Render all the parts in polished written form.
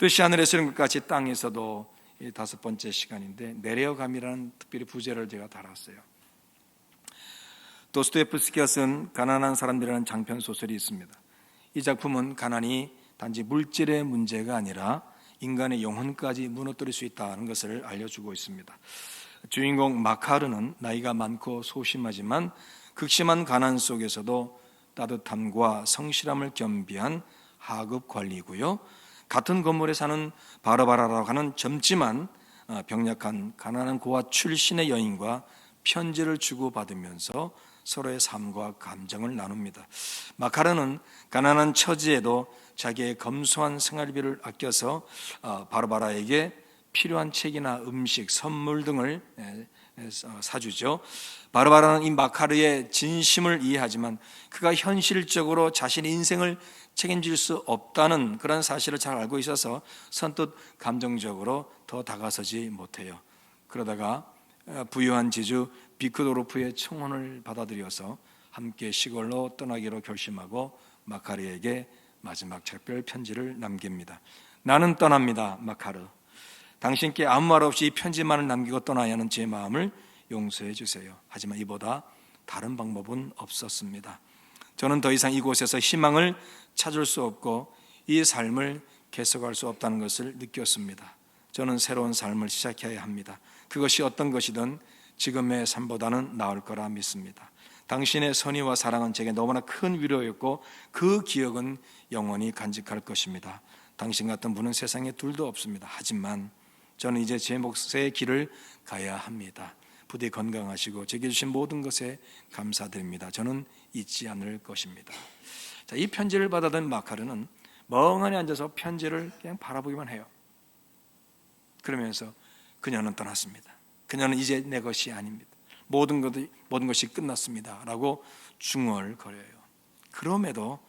뜻이 하늘에서 이런 것 같이 땅에서도 이 다섯 번째 시간인데 내려감이라는 특별히 부제를 제가 달았어요. 도스토옙스키가 쓴 가난한 사람들이라는 장편 소설이 있습니다. 이 작품은 가난이 단지 물질의 문제가 아니라 인간의 영혼까지 무너뜨릴 수 있다는 것을 알려주고 있습니다. 주인공 마카르는 나이가 많고 소심하지만 극심한 가난 속에서도 따뜻함과 성실함을 겸비한 하급 관리이고요. 같은 건물에 사는 바르바라라고 하는 젊지만 병약한 가난한 고아 출신의 여인과 편지를 주고받으면서 서로의 삶과 감정을 나눕니다. 마카르는 가난한 처지에도 자기의 검소한 생활비를 아껴서 바르바라에게 필요한 책이나 음식, 선물 등을 사주죠. 바르바라는 이 마카르의 진심을 이해하지만 그가 현실적으로 자신의 인생을 책임질 수 없다는 그런 사실을 잘 알고 있어서 선뜻 감정적으로 더 다가서지 못해요. 그러다가 부유한 지주 비크도르프의 청혼을 받아들여서 함께 시골로 떠나기로 결심하고 마카르에게 마지막 작별 편지를 남깁니다. 나는 떠납니다, 마카르. 당신께 아무 말 없이 이 편지만을 남기고 떠나야 하는 제 마음을 용서해 주세요. 하지만 이보다 다른 방법은 없었습니다. 저는 더 이상 이곳에서 희망을 찾을 수 없고 이 삶을 계속할 수 없다는 것을 느꼈습니다. 저는 새로운 삶을 시작해야 합니다. 그것이 어떤 것이든 지금의 삶보다는 나을 거라 믿습니다. 당신의 선의와 사랑은 제게 너무나 큰 위로였고 그 기억은 영원히 간직할 것입니다. 당신 같은 분은 세상에 둘도 없습니다. 하지만 저는 이제 제 몫의 길을 가야 합니다. 부디 건강하시고 제게 주신 모든 것에 감사드립니다. 저는 잊지 않을 것입니다. 자, 이 편지를 받아든 마카르는 멍하니 앉아서 편지를 그냥 바라보기만 해요. 그러면서 그녀는 떠났습니다. 그녀는 이제 내 것이 아닙니다. 모든 것이 끝났습니다. 라고 중얼거려요. 그럼에도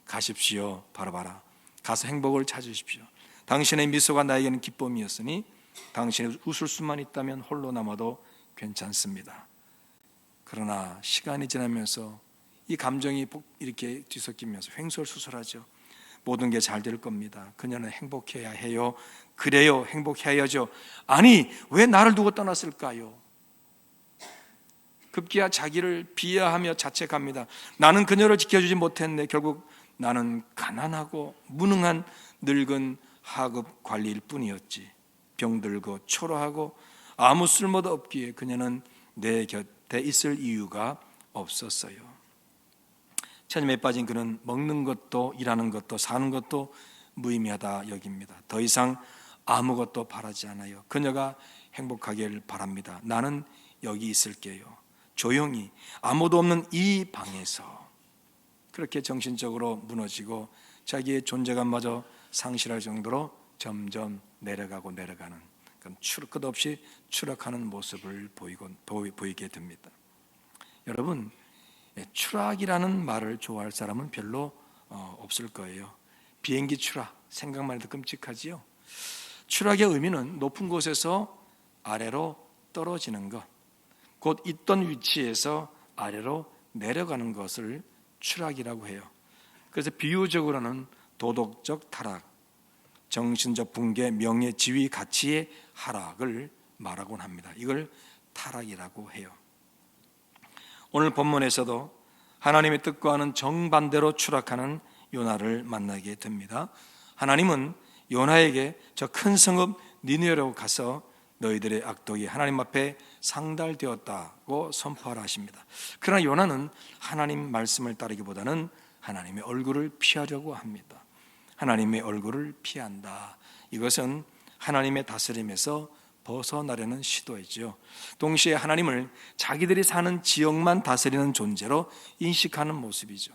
가십시오, 바라바라. 가서 행복을 찾으십시오. 당신의 미소가 나에게는 기쁨이었으니 당신이 웃을 수만 있다면 홀로 남아도 괜찮습니다. 그러나 시간이 지나면서 이 감정이 이렇게 뒤섞이면서 횡설수설하죠. 모든 게 잘 될 겁니다. 그녀는 행복해야 해요. 그래요, 행복해야죠. 아니, 왜 나를 두고 떠났을까요? 급기야 자기를 비하하며 자책합니다. 나는 그녀를 지켜주지 못했네. 결국 나는 가난하고 무능한 늙은 하급 관리일 뿐이었지. 병들고 초라하고 아무 쓸모도 없기에 그녀는 내 곁에 있을 이유가 없었어요. 체념에 빠진 그는 먹는 것도 일하는 것도 사는 것도 무의미하다 여깁니다. 더 이상 아무것도 바라지 않아요. 그녀가 행복하길 바랍니다. 나는 여기 있을게요. 조용히 아무도 없는 이 방에서. 그렇게 정신적으로 무너지고 자기의 존재감마저 상실할 정도로 점점 내려가는 끝없이 추락하는 모습을 보이게 됩니다. 여러분, 추락이라는 말을 좋아할 사람은 별로 없을 거예요. 비행기 추락, 생각만 해도 끔찍하지요. 추락의 의미는 높은 곳에서 아래로 떨어지는 것, 곧 있던 위치에서 아래로 내려가는 것을 추락이라고 해요. 그래서 비유적으로는 도덕적 타락, 정신적 붕괴, 명예, 지위, 가치의 하락을 말하곤 합니다. 이걸 타락이라고 해요. 오늘 본문에서도 하나님의 뜻과는 정반대로 추락하는 요나를 만나게 됩니다. 하나님은 요나에게 저 큰 성읍 니느웨로 가서 너희들의 악독이 하나님 앞에 상달되었다고 선포하라 하십니다. 그러나 요나는 하나님 말씀을 따르기보다는 하나님의 얼굴을 피하려고 합니다. 하나님의 얼굴을 피한다. 이것은 하나님의 다스림에서 벗어나려는 시도이죠. 동시에 하나님을 자기들이 사는 지역만 다스리는 존재로 인식하는 모습이죠.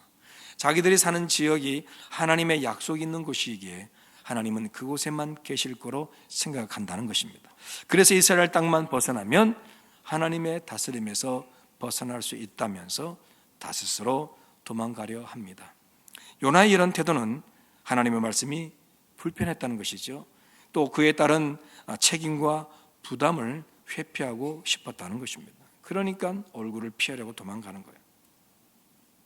자기들이 사는 지역이 하나님의 약속이 있는 곳이기에 하나님은 그곳에만 계실 거로 생각한다는 것입니다. 그래서 이스라엘 땅만 벗어나면 하나님의 다스림에서 벗어날 수 있다면서 다스스로 도망가려 합니다. 요나의 이런 태도는 하나님의 말씀이 불편했다는 것이죠. 또 그에 따른 책임과 부담을 회피하고 싶었다는 것입니다. 그러니까 얼굴을 피하려고 도망가는 거예요.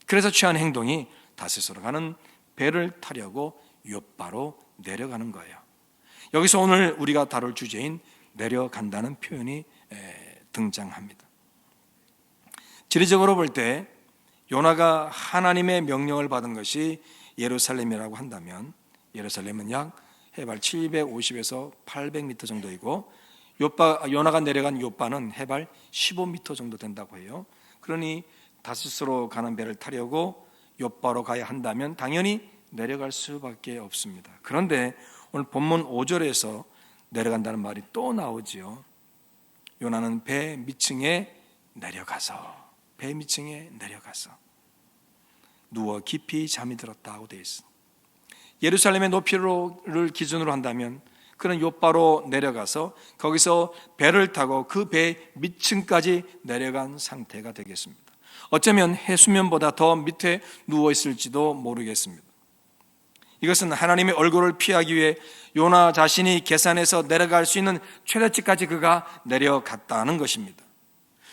그래서 취한 행동이 다스스로 가는 배를 타려고 욥바로 내려가는 거예요. 여기서 오늘 우리가 다룰 주제인 내려간다는 표현이 등장합니다. 지리적으로 볼 때 요나가 하나님의 명령을 받은 것이 예루살렘이라고 한다면, 예루살렘은 약 해발 750에서 800m 정도이고, 요나가 내려간 요바는 해발 15m 정도 된다고 해요. 그러니 다시스로 가는 배를 타려고 요바로 가야 한다면 당연히 내려갈 수밖에 없습니다. 그런데 오늘 본문 5절에서 내려간다는 말이 또 나오지요. 요나는 배 밑층에 내려가서 누워 깊이 잠이 들었다고 되어 있습니다. 예루살렘의 높이를 기준으로 한다면 그는 요바로 내려가서 거기서 배를 타고 그 배 밑층까지 내려간 상태가 되겠습니다. 어쩌면 해수면보다 더 밑에 누워 있을지도 모르겠습니다. 이것은 하나님의 얼굴을 피하기 위해 요나 자신이 계산해서 내려갈 수 있는 최대치까지 그가 내려갔다는 것입니다.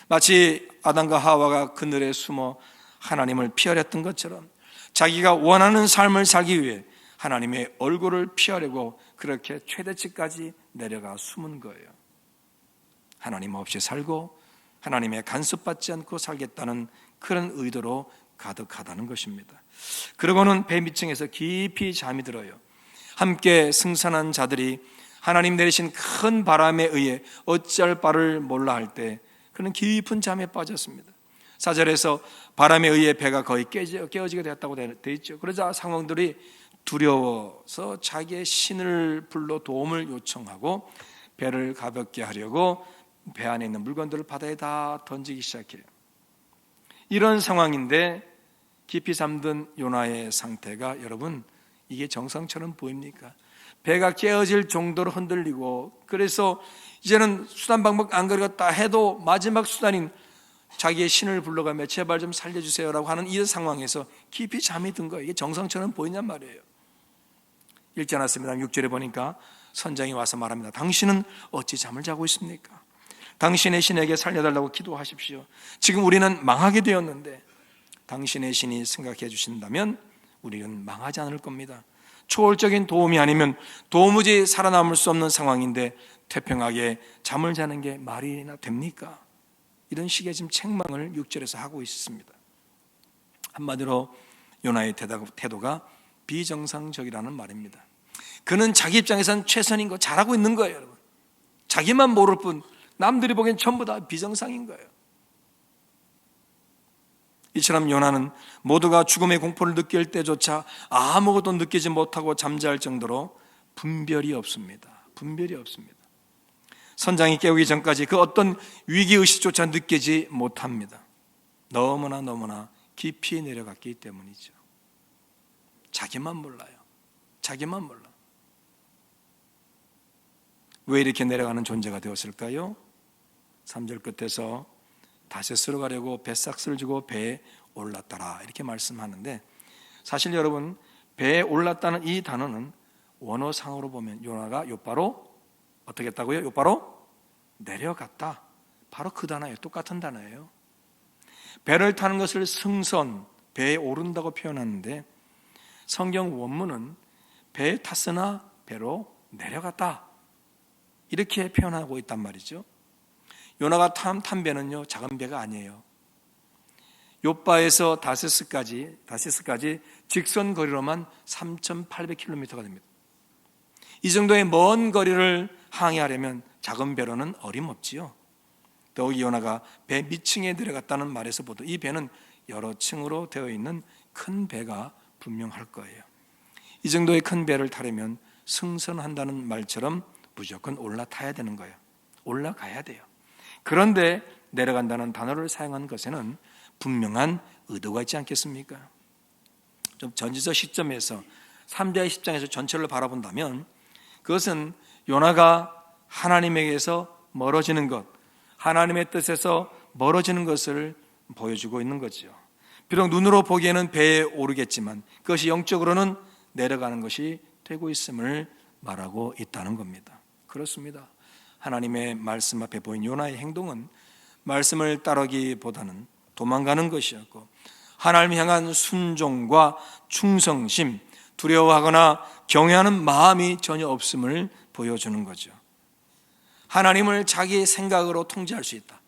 마치 아담과 하와가 그늘에 숨어 하나님을 피하렸던 것처럼 자기가 원하는 삶을 살기 위해 하나님의 얼굴을 피하려고 그렇게 최대치까지 내려가 숨은 거예요. 하나님 없이 살고 하나님의 간섭받지 않고 살겠다는 그런 의도로 가득하다는 것입니다. 그러고는 배 밑층에서 깊이 잠이 들어요. 함께 승선한 자들이 하나님 내리신 큰 바람에 의해 어찌할 바를 몰라 할 때 그는 깊은 잠에 빠졌습니다. 4절에서 바람에 의해 배가 거의 깨어지게 되었다고 되어 있죠. 그러자 상황들이 두려워서 자기의 신을 불러 도움을 요청하고 배를 가볍게 하려고 배 안에 있는 물건들을 바다에 다 던지기 시작해요. 이런 상황인데 깊이 잠든 요나의 상태가, 여러분, 이게 정상처럼 보입니까? 배가 깨어질 정도로 흔들리고, 그래서 이제는 수단 방법 안 그리겠다 해도 마지막 수단인 자기의 신을 불러가며 제발 좀 살려주세요라고 하는 이 상황에서 깊이 잠이 든 거예요. 이게 정상처럼 보이냔 말이에요. 읽지 않았습니다. 6절에 보니까 선장이 와서 말합니다. 당신은 어찌 잠을 자고 있습니까? 당신의 신에게 살려달라고 기도하십시오. 지금 우리는 망하게 되었는데 당신의 신이 생각해 주신다면 우리는 망하지 않을 겁니다. 초월적인 도움이 아니면 도무지 살아남을 수 없는 상황인데 태평하게 잠을 자는 게 말이나 됩니까? 이런 식의 지금 책망을 6절에서 하고 있습니다. 한마디로 요나의 태도가 비정상적이라는 말입니다. 그는 자기 입장에서는 최선인 거 잘하고 있는 거예요, 여러분. 자기만 모를 뿐 남들이 보기엔 전부 다 비정상인 거예요. 이처럼 요나는 모두가 죽음의 공포를 느낄 때조차 아무것도 느끼지 못하고 잠잘 정도로 분별이 없습니다. 선장이 깨우기 전까지 그 어떤 위기의식조차 느끼지 못합니다. 너무나 깊이 내려갔기 때문이죠. 자기만 몰라요. 왜 이렇게 내려가는 존재가 되었을까요? 3절 끝에서 다시스로 가려고 뱃삭스를 주고 배에 올랐더라 이렇게 말씀하는데, 사실 여러분, 배에 올랐다는 이 단어는 원어상으로 보면 요나가 요바로 어떻게 했다고요? 요바로 내려갔다. 바로 그 단어예요. 똑같은 단어예요. 배를 타는 것을 승선, 배에 오른다고 표현하는데 성경 원문은 배에 탔으나 배로 내려갔다 이렇게 표현하고 있단 말이죠. 요나가 탄 배는요, 작은 배가 아니에요. 요바에서 다시스까지 직선 거리로만 3,800km가 됩니다. 이 정도의 먼 거리를 항해하려면 작은 배로는 어림없지요. 더욱이 요나가 배 밑층에 내려갔다는 말에서 보도 이 배는 여러 층으로 되어 있는 큰 배가 분명할 거예요. 이 정도의 큰 배를 타려면 승선한다는 말처럼 무조건 올라타야 되는 거예요. 올라가야 돼요. 그런데 내려간다는 단어를 사용한 것에는 분명한 의도가 있지 않겠습니까? 좀 전지적 시점에서 3자의 입장에서 전체를 바라본다면 그것은 요나가 하나님에게서 멀어지는 것, 하나님의 뜻에서 멀어지는 것을 보여주고 있는 거죠. 비록 눈으로 보기에는 배에 오르겠지만 그것이 영적으로는 내려가는 것이 되고 있음을 말하고 있다는 겁니다. 그렇습니다. 하나님의 말씀 앞에 보인 요나의 행동은 말씀을 따르기보다는 도망가는 것이었고, 하나님 향한 순종과 충성심, 두려워하거나 경외하는 마음이 전혀 없음을 보여주는 거죠. 하나님을 자기의 생각으로 통제할 수 있다.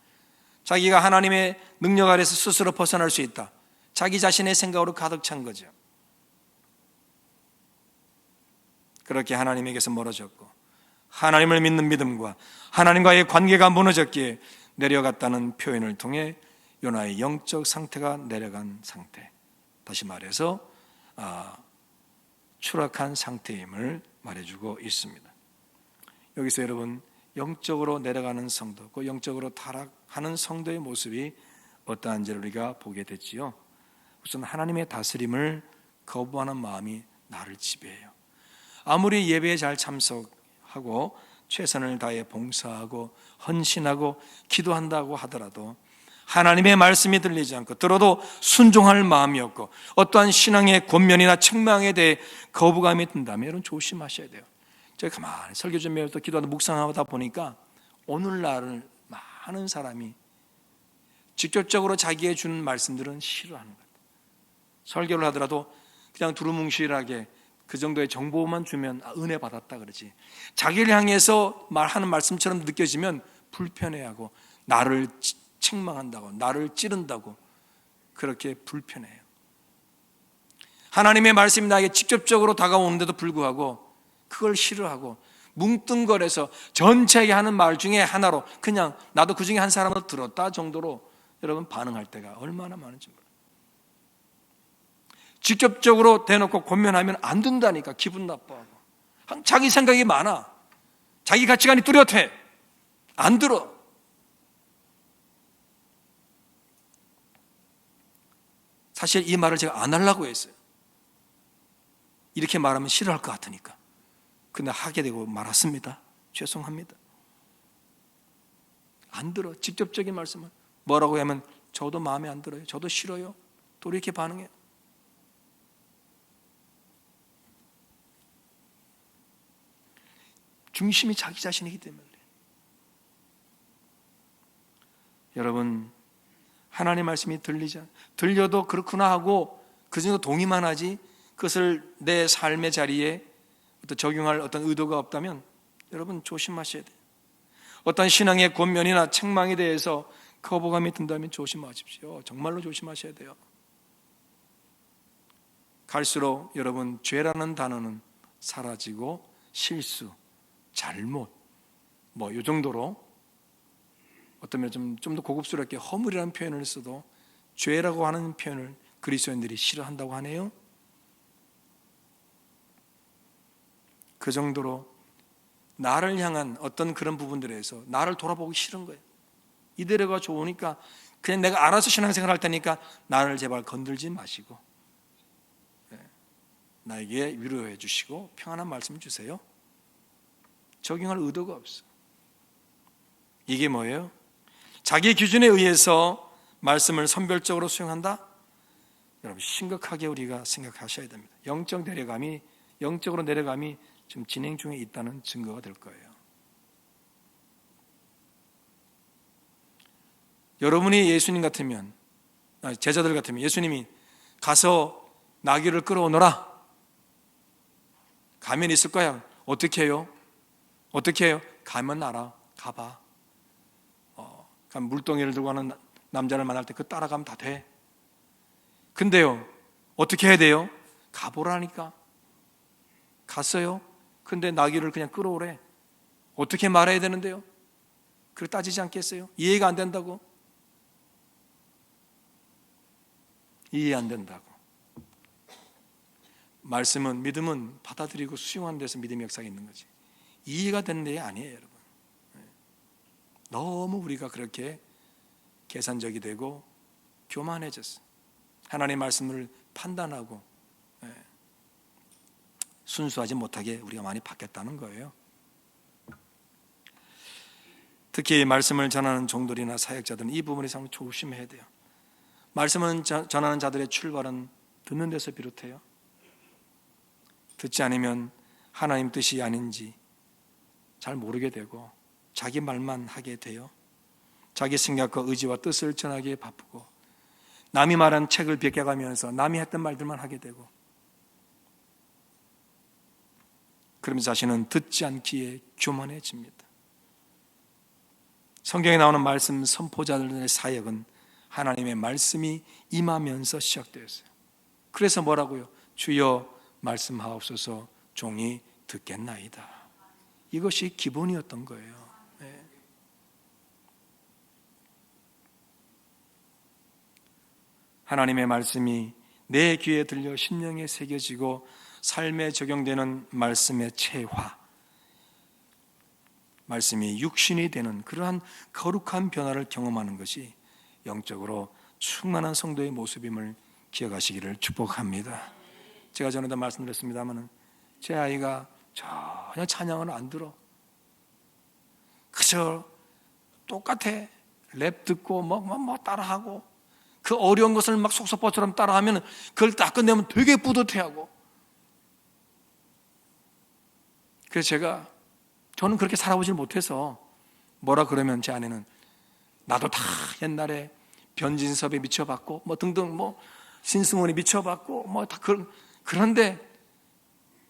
자기가 하나님의 능력 아래서 스스로 벗어날 수 있다. 자기 자신의 생각으로 가득 찬 거죠. 그렇게 하나님에게서 멀어졌고 하나님을 믿는 믿음과 하나님과의 관계가 무너졌기에 내려갔다는 표현을 통해 요나의 영적 상태가 내려간 상태, 다시 말해서 추락한 상태임을 말해주고 있습니다. 여기서 여러분, 영적으로 내려가는 성도, 그 영적으로 타락하는 성도의 모습이 어떠한지를 우리가 보게 됐지요. 우선 하나님의 다스림을 거부하는 마음이 나를 지배해요. 아무리 예배에 잘 참석하고 최선을 다해 봉사하고 헌신하고 기도한다고 하더라도 하나님의 말씀이 들리지 않고 들어도 순종할 마음이 없고 어떠한 신앙의 권면이나 책망에 대해 거부감이 든다면 여러분 조심하셔야 돼요. 제가 가만히 설교 준비하면서 기도하다 묵상하다 보니까 오늘날 많은 사람이 직접적으로 자기의 주는 말씀들은 싫어하는 것 같아요. 설교를 하더라도 그냥 두루뭉실하게 그 정도의 정보만 주면 은혜 받았다 그러지, 자기를 향해서 말하는 말씀처럼 느껴지면 불편해하고 나를 책망한다고, 나를 찌른다고 그렇게 불편해요. 하나님의 말씀이 나에게 직접적으로 다가오는데도 불구하고 그걸 싫어하고 뭉뚱거려서 전체에게 하는 말 중에 하나로 그냥 나도 그 중에 한 사람을 들었다 정도로 여러분 반응할 때가 얼마나 많은지 몰라요. 직접적으로 대놓고 권면하면 안 된다니까 기분 나빠하고 자기 생각이 많아, 자기 가치관이 뚜렷해, 안 들어. 사실 이 말을 제가 안 하려고 했어요. 이렇게 말하면 싫어할 것 같으니까. 근데 하게 되고 말았습니다. 죄송합니다. 안 들어. 직접적인 말씀은 뭐라고 하면 저도 마음에 안 들어요, 저도 싫어요, 또 이렇게 반응해요. 중심이 자기 자신이기 때문에. 여러분, 하나님의 말씀이 들려도 그렇구나 하고 그 정도 동의만 하지 그것을 내 삶의 자리에 어떤 적용할 어떤 의도가 없다면 여러분 조심하셔야 돼요. 어떤 신앙의 권면이나 책망에 대해서 거부감이 든다면 조심하십시오. 정말로 조심하셔야 돼요. 갈수록 여러분 죄라는 단어는 사라지고 실수, 잘못, 이 정도로 어쩌면 좀 더 고급스럽게 허물이라는 표현을 써도 죄라고 하는 표현을 그리스도인들이 싫어한다고 하네요. 그 정도로 나를 향한 어떤 그런 부분들에서 나를 돌아보기 싫은 거예요. 이대로가 좋으니까 그냥 내가 알아서 신앙생활 할 테니까 나를 제발 건들지 마시고 나에게 위로해 주시고 평안한 말씀 주세요. 적용할 의도가 없어. 이게 뭐예요? 자기 기준에 의해서 말씀을 선별적으로 수용한다? 여러분 심각하게 우리가 생각하셔야 됩니다. 영적으로 내려감이 지금 진행 중에 있다는 증거가 될 거예요. 여러분이 예수님 같으면, 제자들 같으면 예수님이 가서 나귀를 끌어오너라, 가면 있을 거야. 어떻게 해요? 가면 알아. 가봐. 물동이를 들고 가는 남자를 만날 때 그 따라가면 다 돼. 근데요, 어떻게 해야 돼요? 가보라니까. 갔어요. 근데 나귀를 그냥 끌어오래. 어떻게 말해야 되는데요? 그걸 따지지 않겠어요? 이해가 안 된다고. 이해 안 된다고. 말씀은, 믿음은 받아들이고 수용하는 데서 믿음의 역사가 있는 거지. 이해가 되는 데 아니에요, 여러분. 너무 우리가 그렇게 계산적이 되고 교만해졌어. 하나님의 말씀을 판단하고 순수하지 못하게 우리가 많이 바뀌었다는 거예요. 특히 말씀을 전하는 종들이나 사역자들은 이 부분에 상 조심해야 돼요. 말씀을 전하는 자들의 출발은 듣는 데서 비롯해요. 듣지 않으면 하나님 뜻이 아닌지 잘 모르게 되고 자기 말만 하게 돼요. 자기 생각과 의지와 뜻을 전하기에 바쁘고 남이 말한 책을 베껴가면서 남이 했던 말들만 하게 되고 그러면서 자신은 듣지 않기에 교만해집니다. 성경에 나오는 말씀 선포자들의 사역은 하나님의 말씀이 임하면서 시작되었어요. 그래서 뭐라고요? 주여 말씀하옵소서, 종이 듣겠나이다. 이것이 기본이었던 거예요. 네. 하나님의 말씀이 내 귀에 들려 심령에 새겨지고 삶에 적용되는 말씀의 체화, 말씀이 육신이 되는 그러한 거룩한 변화를 경험하는 것이 영적으로 충만한 성도의 모습임을 기억하시기를 축복합니다. 제가 전에도 말씀드렸습니다만 제 아이가 전혀 찬양을 안 들어. 그저 똑같아. 랩 듣고 뭐 따라하고 그 어려운 것을 막 속사포처럼 따라하면 그걸 딱 끝내면 되게 뿌듯해하고. 그래서 저는 그렇게 살아보질 못해서 뭐라 그러면 제 아내는 나도 다 옛날에 변진섭에 미쳐봤고 뭐 등등 뭐 신승원이 미쳐봤고 뭐 다 그런데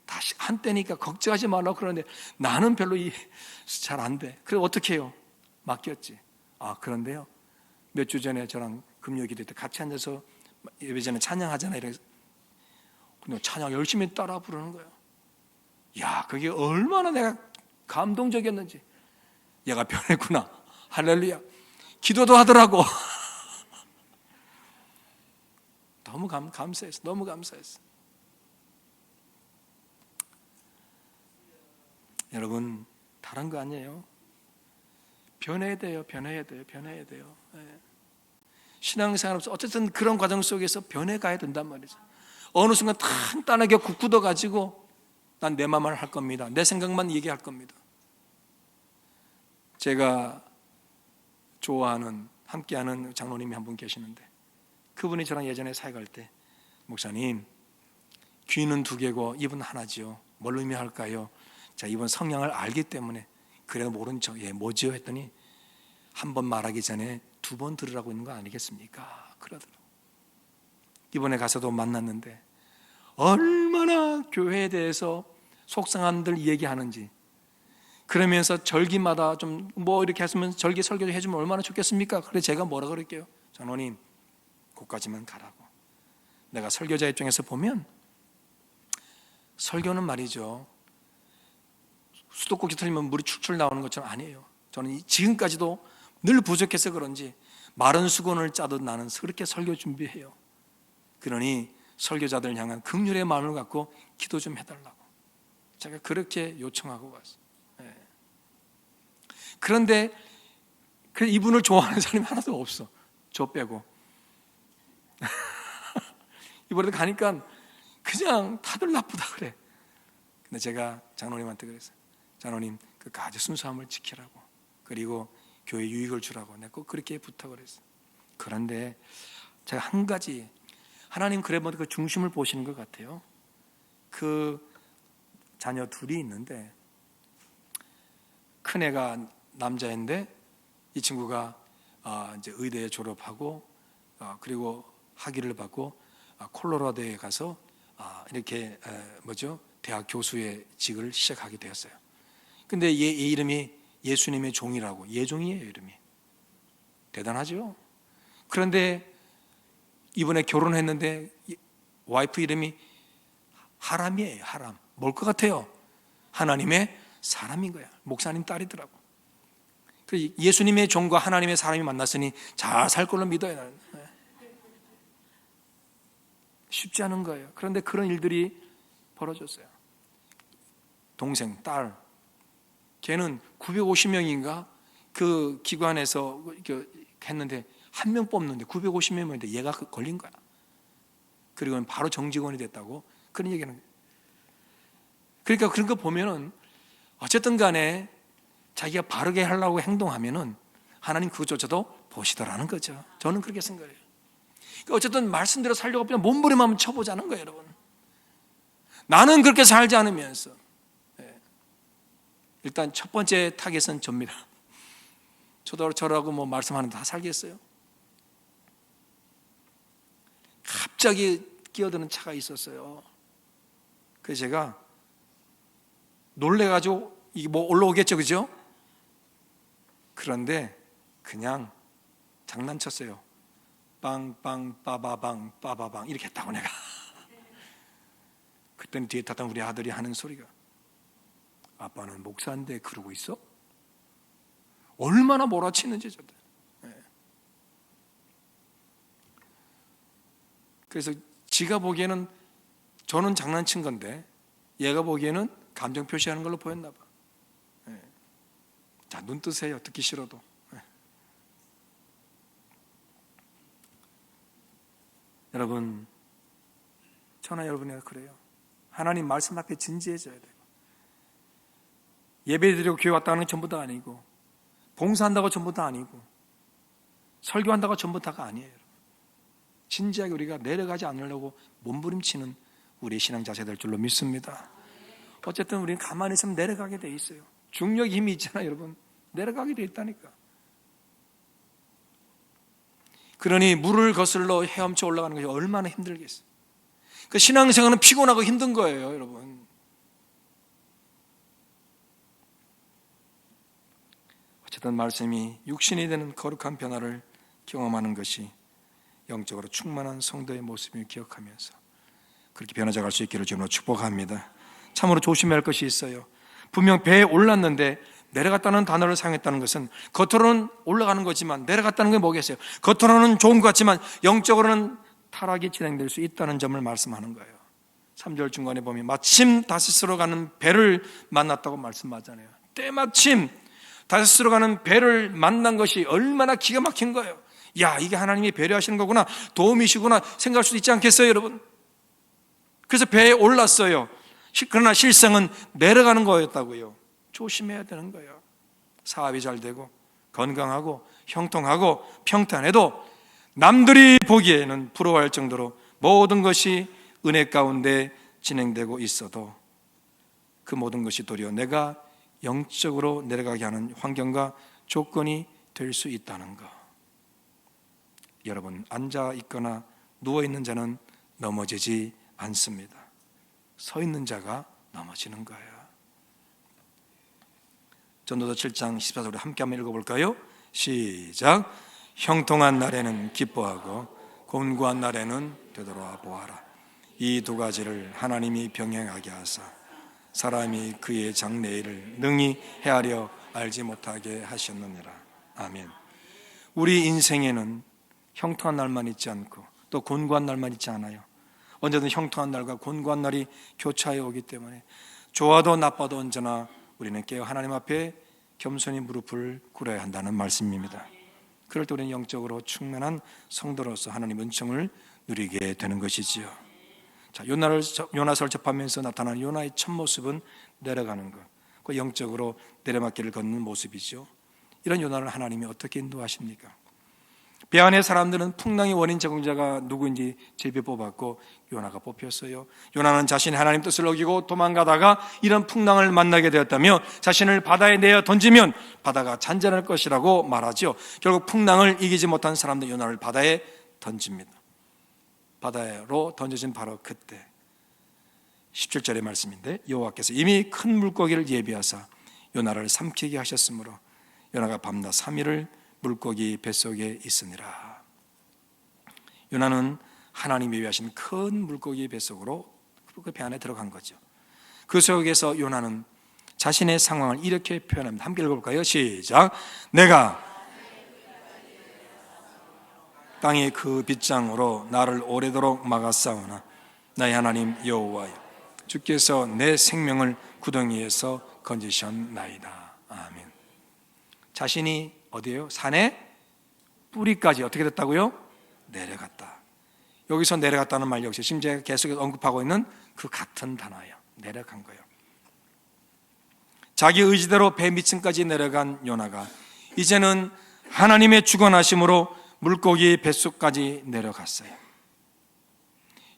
다시 한때니까 걱정하지 말라고 그러는데 나는 별로 잘 안 돼. 그래 어떻게 해요? 맡겼지. 아 그런데요. 몇 주 전에 저랑 금요 기도 때 같이 앉아서 예배 전에 찬양하잖아요. 이래서 근데 찬양 열심히 따라 부르는 거예요. 야 그게 얼마나 내가 감동적이었는지. 얘가 변했구나. 할렐루야. 기도도 하더라고. 너무 감사했어. 너무 감사했어. 여러분 다른 거 아니에요. 변해야 돼요. 네. 신앙생활에서 어쨌든 그런 과정 속에서 변해가야 된단 말이죠. 어느 순간 단단하게 굳어가지고 난 내 맘을 할 겁니다. 내 생각만 얘기할 겁니다. 제가 좋아하는 함께하는 장로님이 한 분 계시는데 그분이 저랑 예전에 사역할 때 목사님 귀는 두 개고 입은 하나지요. 뭘 의미할까요? 자 이번 성향을 알기 때문에 그래 모른 척 뭐지요 했더니 한 번 말하기 전에 두 번 들으라고 있는 거 아니겠습니까? 그러더라고요. 이번에 가서도 만났는데 얼마나 교회에 대해서 속상한들 얘기하는지 그러면서 절기마다 좀 뭐 이렇게 했으면 절기 설교도 해주면 얼마나 좋겠습니까? 그래 제가 뭐라 그럴게요. 장로님 거기까지만 가라고. 내가 설교자 입장에서 보면 설교는 말이죠. 수도꼭지 틀리면 물이 출출 나오는 것처럼 아니에요. 저는 지금까지도 늘 부족해서 그런지 마른 수건을 짜듯 나는 그렇게 설교 준비해요. 그러니 설교자들을 향한 긍휼의 마음을 갖고 기도 좀 해달라고 제가 그렇게 요청하고 갔어요. 네. 그런데 이분을 좋아하는 사람이 하나도 없어. 저 빼고. 이번에 가니까 그냥 다들 나쁘다 그래. 근데 제가 장로님한테 그랬어요. 장로님 그 가지 순수함을 지키라고 그리고 교회 유익을 주라고 내가 꼭 그렇게 부탁을 했어요. 그런데 제가 한 가지 하나님 그래 보니까 그 중심을 보시는 것 같아요. 그 자녀 둘이 있는데 큰애가 남자인데 이 친구가 이제 의대에 졸업하고 그리고 학위를 받고 콜로라도에 가서 이렇게 대학 교수의 직을 시작하게 되었어요. 근데 얘 이름이 예수님의 종이라고 예종이에요. 이름이 대단하죠. 그런데 이번에 결혼했는데 와이프 이름이 하람이에요. 하람. 뭘 것 같아요? 하나님의 사람인 거야. 목사님 딸이더라고. 예수님의 종과 하나님의 사람이 만났으니 잘 살 걸로 믿어요. 나는. 쉽지 않은 거예요. 그런데 그런 일들이 벌어졌어요. 동생, 딸, 걔는 950명인가 그 기관에서 했는데 한 명 뽑는데 950명인데 얘가 걸린 거야. 그리고 바로 정직원이 됐다고 그런 얘기는 거예요. 그러니까 그런 거 보면은 어쨌든 간에 자기가 바르게 하려고 행동하면은 하나님 그것조차도 보시더라는 거죠. 저는 그렇게 생각해요. 그러니까 어쨌든 말씀대로 살려고 그냥 몸부림 한번 쳐보자는 거예요, 여러분. 나는 그렇게 살지 않으면서 일단 첫 번째 타겟은 접니다. 저라고 뭐 말씀하는데 다 살겠어요? 갑자기 끼어드는 차가 있었어요. 그래서 제가 놀래가지고 이게 뭐 올라오겠죠, 그죠? 그런데 그냥 장난쳤어요. 빵빵 빠바방 빠바방 이렇게 했다고 내가. 그때는 뒤에 탔던 우리 아들이 하는 소리가, 아빠는 목사인데 그러고 있어? 얼마나 몰아치는지 저들. 그래서 지가 보기에는 저는 장난친 건데 얘가 보기에는 감정 표시하는 걸로 보였나 봐. 자, 눈 뜨세요. 듣기 싫어도. 여러분, 저나 여러분이 그래요. 하나님 말씀 앞에 진지해져야 돼요. 예배드리고 교회 왔다는 건 전부 다 아니고, 봉사한다고 전부 다 아니고, 설교한다고 전부 다가 아니에요. 진지하게 우리가 내려가지 않으려고 몸부림치는 우리의 신앙 자세 될 줄로 믿습니다. 어쨌든 우리는 가만히 있으면 내려가게 돼 있어요. 중력의 힘이 있잖아요, 여러분. 내려가게 돼 있다니까. 그러니 물을 거슬러 헤엄쳐 올라가는 것이 얼마나 힘들겠어요. 그 신앙생활은 피곤하고 힘든 거예요, 여러분. 어쨌든 말씀이 육신이 되는 거룩한 변화를 경험하는 것이 영적으로 충만한 성도의 모습을 기억하면서 그렇게 변화져 갈 수 있기를 주님으로 축복합니다. 참으로 조심해야 할 것이 있어요. 분명 배에 올랐는데 내려갔다는 단어를 사용했다는 것은 겉으로는 올라가는 거지만 내려갔다는 게 뭐겠어요? 겉으로는 좋은 것 같지만 영적으로는 타락이 진행될 수 있다는 점을 말씀하는 거예요. 3절 중간에 보면 마침 다시스로 가는 배를 만났다고 말씀하잖아요. 때마침 다시스로 가는 배를 만난 것이 얼마나 기가 막힌 거예요. 야, 이게 하나님이 배려하시는 거구나, 도움이시구나 생각할 수도 있지 않겠어요, 여러분? 그래서 배에 올랐어요. 그러나 실상은 내려가는 거였다고요. 조심해야 되는 거예요. 사업이 잘 되고 건강하고 형통하고 평탄해도 남들이 보기에는 부러워할 정도로 모든 것이 은혜 가운데 진행되고 있어도 그 모든 것이 도리어 내가 영적으로 내려가게 하는 환경과 조건이 될 수 있다는 것. 여러분, 앉아 있거나 누워 있는 자는 넘어지지 않습니다. 서 있는 자가 넘어지는 거예요. 전도서 7장 14절을 함께 한번 읽어볼까요? 시작. 형통한 날에는 기뻐하고 곤고한 날에는 되돌아 보아라. 이 두 가지를 하나님이 병행하게 하사 사람이 그의 장래일을 능히 헤아려 알지 못하게 하셨느니라. 아멘. 우리 인생에는 형통한 날만 있지 않고 또 곤고한 날만 있지 않아요. 언제든 형통한 날과 곤고한 날이 교차해 오기 때문에 좋아도 나빠도 언제나 우리는 깨어 하나님 앞에 겸손히 무릎을 꿇어야 한다는 말씀입니다. 그럴 때 우리는 영적으로 충만한 성도로서 하나님 은총을 누리게 되는 것이지요. 자, 요나서를 접하면서 나타나는 요나의 첫 모습은 내려가는 것, 그 영적으로 내려막길을 걷는 모습이죠. 이런 요나를 하나님이 어떻게 인도하십니까? 배 안의 사람들은 풍랑의 원인 제공자가 누구인지 제비 뽑았고 요나가 뽑혔어요. 요나는 자신이 하나님 뜻을 어기고 도망가다가 이런 풍랑을 만나게 되었다며 자신을 바다에 내어 던지면 바다가 잔잔할 것이라고 말하죠. 결국 풍랑을 이기지 못한 사람들 요나를 바다에 던집니다. 바다로 던져진 바로 그때 17절의 말씀인데 여호와께서 이미 큰 물고기를 예비하사 요나를 삼키게 하셨으므로 요나가 밤낮 3일을 물고기 뱃속에 있으니라. 요나는 하나님이 예비하신 큰 물고기 뱃속으로 그 배 안에 들어간 거죠. 그 속에서 요나는 자신의 상황을 이렇게 표현합니다. 함께 읽어볼까요? 시작. 내가 땅의 그 빗장으로 나를 오래도록 막았사오나 나의 하나님 여호와여 주께서 내 생명을 구덩이에서 건지셨나이다. 아멘. 자신이 어디에요? 산의 뿌리까지 어떻게 됐다고요? 내려갔다. 여기서 내려갔다는 말 역시 지금 제가 계속 언급하고 있는 그 같은 단어예요. 내려간 거예요. 자기 의지대로 배 밑층까지 내려간 요나가 이제는 하나님의 주관하심으로 물고기 뱃속까지 내려갔어요.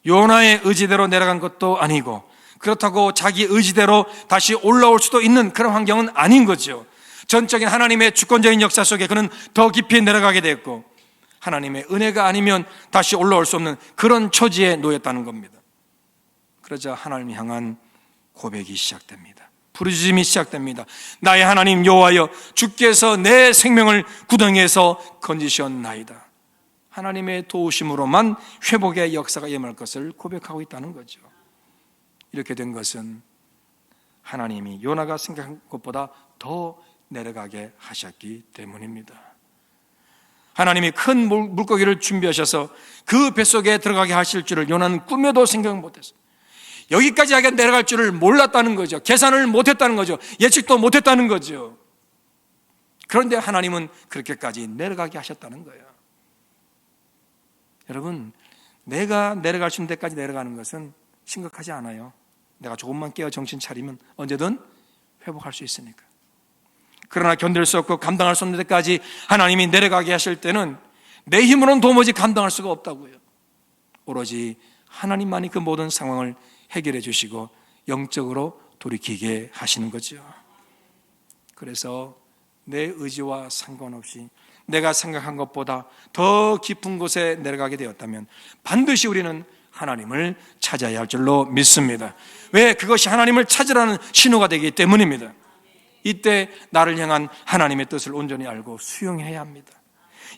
요나의 의지대로 내려간 것도 아니고 그렇다고 자기 의지대로 다시 올라올 수도 있는 그런 환경은 아닌 거죠. 전적인 하나님의 주권적인 역사 속에 그는 더 깊이 내려가게 됐고 하나님의 은혜가 아니면 다시 올라올 수 없는 그런 처지에 놓였다는 겁니다. 그러자 하나님을 향한 고백이 시작됩니다. 부르짖음이 시작됩니다. 나의 하나님 여호와여, 주께서 내 생명을 구덩이에서 건지셨나이다. 하나님의 도우심으로만 회복의 역사가 임할 것을 고백하고 있다는 거죠. 이렇게 된 것은 하나님이 요나가 생각한 것보다 더 내려가게 하셨기 때문입니다. 하나님이 큰 물고기를 준비하셔서 그 뱃속에 들어가게 하실 줄을 요나는 꿈에도 생각 못했어요. 여기까지 자기가 내려갈 줄을 몰랐다는 거죠. 계산을 못했다는 거죠. 예측도 못했다는 거죠. 그런데 하나님은 그렇게까지 내려가게 하셨다는 거예요. 여러분, 내가 내려갈 수 있는 데까지 내려가는 것은 심각하지 않아요. 내가 조금만 깨어 정신 차리면 언제든 회복할 수 있으니까. 그러나 견딜 수 없고 감당할 수 없는 데까지 하나님이 내려가게 하실 때는 내 힘으로는 도무지 감당할 수가 없다고요. 오로지 하나님만이 그 모든 상황을 해결해 주시고 영적으로 돌이키게 하시는 거죠. 그래서 내 의지와 상관없이 내가 생각한 것보다 더 깊은 곳에 내려가게 되었다면 반드시 우리는 하나님을 찾아야 할 줄로 믿습니다. 왜? 그것이 하나님을 찾으라는 신호가 되기 때문입니다. 이때 나를 향한 하나님의 뜻을 온전히 알고 수용해야 합니다.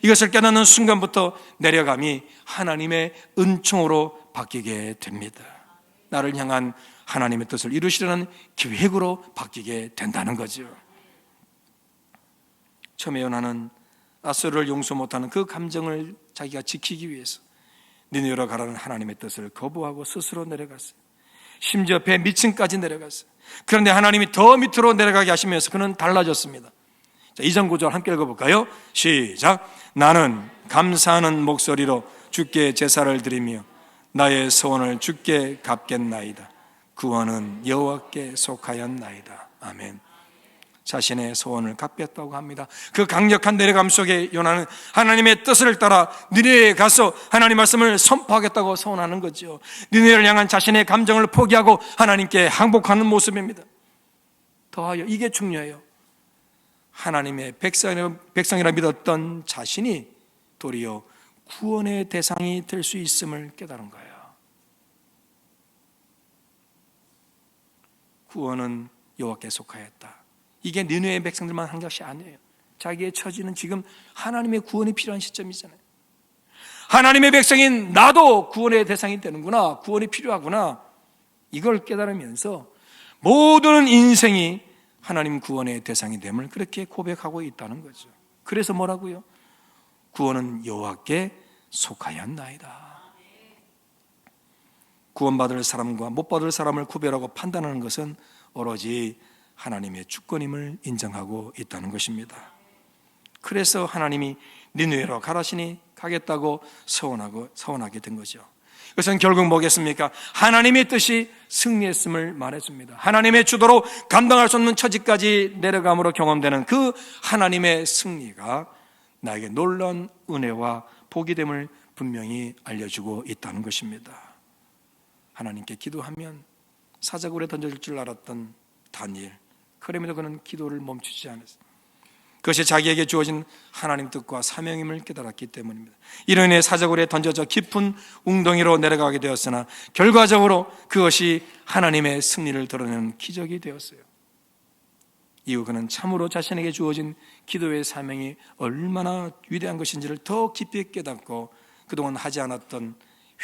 이것을 깨닫는 순간부터 내려감이 하나님의 은총으로 바뀌게 됩니다. 나를 향한 하나님의 뜻을 이루시려는 계획으로 바뀌게 된다는 거죠. 처음에 요나는 아수르를 용서 못하는 그 감정을 자기가 지키기 위해서 니느웨로 가라는 하나님의 뜻을 거부하고 스스로 내려갔어요. 심지어 배 밑층까지 내려갔어요. 그런데 하나님이 더 밑으로 내려가게 하시면서 그는 달라졌습니다. 자, 2장 9절 함께 읽어볼까요? 시작. 나는 감사하는 목소리로 주께 제사를 드리며 나의 소원을 주께 갚겠나이다. 구원은 여호와께 속하였나이다. 아멘. 자신의 소원을 갚겠다고 합니다. 그 강력한 내려감 속에 요나는 하나님의 뜻을 따라 니느웨에 가서 하나님 말씀을 선포하겠다고 소원하는 거죠. 니느웨를 향한 자신의 감정을 포기하고 하나님께 항복하는 모습입니다. 더하여 이게 중요해요. 하나님의 백성이라 믿었던 자신이 도리어 구원의 대상이 될 수 있음을 깨달은 거예요. 구원은 여호와께 속하였다. 이게 니느웨 백성들만 한 것이 아니에요. 자기의 처지는 지금 하나님의 구원이 필요한 시점이잖아요. 하나님의 백성인 나도 구원의 대상이 되는구나, 구원이 필요하구나, 이걸 깨달으면서 모든 인생이 하나님 구원의 대상이 됨을 그렇게 고백하고 있다는 거죠. 그래서 뭐라고요? 구원은 여호와께 속하였나이다. 구원받을 사람과 못 받을 사람을 구별하고 판단하는 것은 오로지 하나님의 주권임을 인정하고 있다는 것입니다. 그래서 하나님이 니느웨로 가라시니 가겠다고 서원하게 된 거죠. 이것은 결국 뭐겠습니까? 하나님의 뜻이 승리했음을 말해줍니다. 하나님의 주도로 감당할 수 없는 처지까지 내려감으로 경험되는 그 하나님의 승리가 나에게 놀라운 은혜와 복이 됨을 분명히 알려주고 있다는 것입니다. 하나님께 기도하면 사자굴에 던져질 줄 알았던 다니엘, 그럼에도 그는 기도를 멈추지 않았어요. 그것이 자기에게 주어진 하나님 뜻과 사명임을 깨달았기 때문입니다. 이로 인해 사자굴에 던져져 깊은 웅덩이로 내려가게 되었으나 결과적으로 그것이 하나님의 승리를 드러내는 기적이 되었어요. 이후 그는 참으로 자신에게 주어진 기도의 사명이 얼마나 위대한 것인지를 더 깊이 깨닫고 그동안 하지 않았던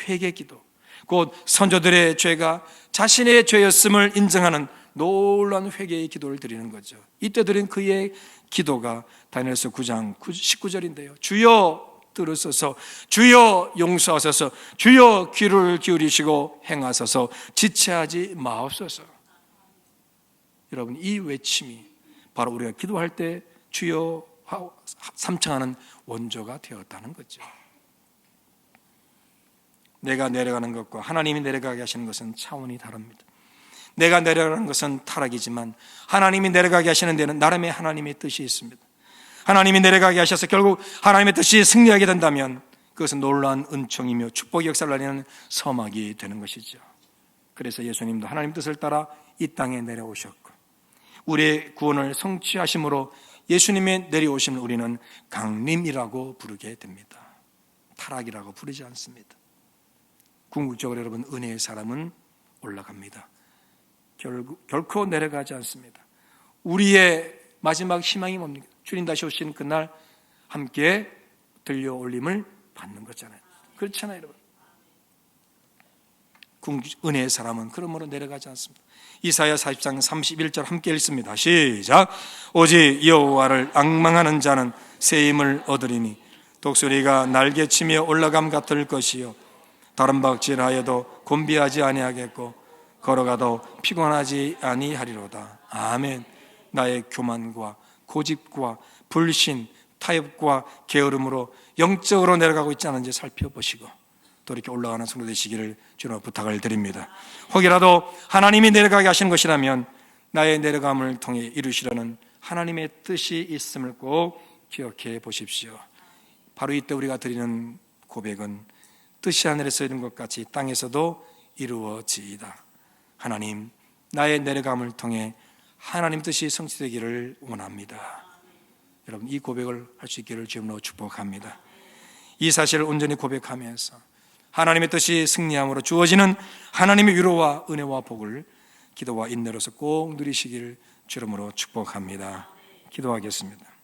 회개 기도, 곧 선조들의 죄가 자신의 죄였음을 인정하는 놀라운 회개의 기도를 드리는 거죠. 이때 드린 그의 기도가 다니엘서 9장 19절인데요. 주여 들으소서, 주여 용서하소서, 주여 귀를 기울이시고 행하소서, 지체하지 마옵소서. 여러분, 이 외침이 바로 우리가 기도할 때 주여 삼청하는 원조가 되었다는 거죠. 내가 내려가는 것과 하나님이 내려가게 하시는 것은 차원이 다릅니다. 내가 내려가는 것은 타락이지만 하나님이 내려가게 하시는 데는 나름의 하나님의 뜻이 있습니다. 하나님이 내려가게 하셔서 결국 하나님의 뜻이 승리하게 된다면 그것은 놀라운 은총이며 축복의 역사를 알리는 서막이 되는 것이죠. 그래서 예수님도 하나님 뜻을 따라 이 땅에 내려오셨고 우리의 구원을 성취하심으로 예수님의 내려오심을 우리는 강림이라고 부르게 됩니다. 타락이라고 부르지 않습니다. 궁극적으로 여러분, 은혜의 사람은 올라갑니다. 결코 내려가지 않습니다. 우리의 마지막 희망이 뭡니까? 주님 다시 오시는 그날 함께 들려 올림을 받는 거잖아요. 그렇잖아요, 여러분. 은혜의 사람은 그러므로 내려가지 않습니다. 이사야 40장 31절 함께 읽습니다. 시작. 오직 여호와를 앙망하는 자는 새 힘을 얻으리니 독수리가 날개치며 올라감 같을 것이요 다른 박질하여도 곤비하지 아니하겠고 걸어가도 피곤하지 아니하리로다. 아멘. 나의 교만과 고집과 불신, 타협과 게으름으로 영적으로 내려가고 있지 않은지 살펴보시고 또 이렇게 올라가는 성도 되시기를 주로 부탁을 드립니다. 혹이라도 하나님이 내려가게 하시는 것이라면 나의 내려감을 통해 이루시려는 하나님의 뜻이 있음을 꼭 기억해 보십시오. 바로 이때 우리가 드리는 고백은 뜻이 하늘에서 이룬 것 같이 땅에서도 이루어지이다. 하나님, 나의 내려감을 통해 하나님 뜻이 성취되기를 원합니다. 여러분, 이 고백을 할 수 있기를 주님으로 축복합니다. 이 사실을 온전히 고백하면서 하나님의 뜻이 승리함으로 주어지는 하나님의 위로와 은혜와 복을 기도와 인내로서 꼭 누리시기를 주님으로 축복합니다. 기도하겠습니다.